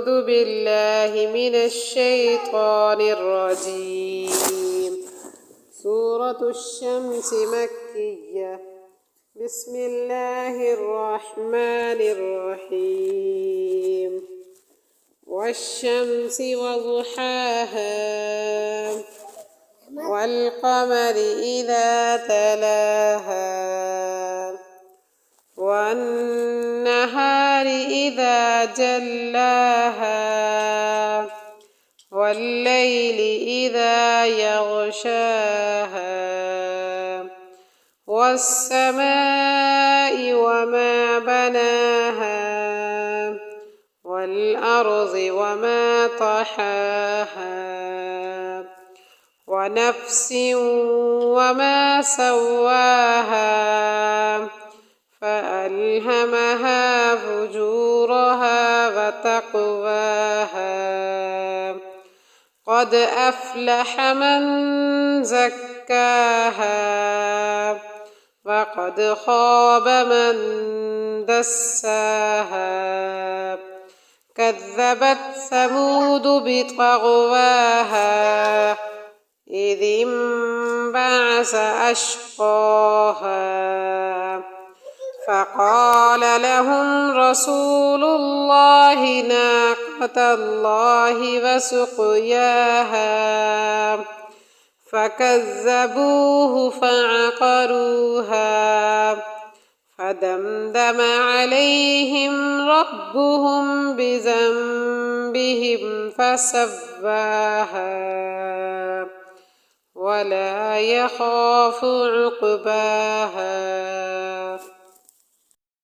أعوذ بالله من الشيطان الرجيم. سورة الشمس مكية. بسم الله الرحمن الرحيم. والشمس وضحاها والقمر إذا تلاها والنهار إذا جلاها والليل إذا يغشاها والسماء وما بناها والأرض وما طحاها ونفس وما سواها فألهمها فجورها وتقواها قد أفلح من زكاها وقد خاب من دساها كذبت ثمود بطغواها إذ انبعث أشقاها فقال لهم رسول الله ناقة الله وسقياها فكذبوه فعقروها فدمدم عليهم ربهم بذنبهم فسواها ولا يخاف عقباها.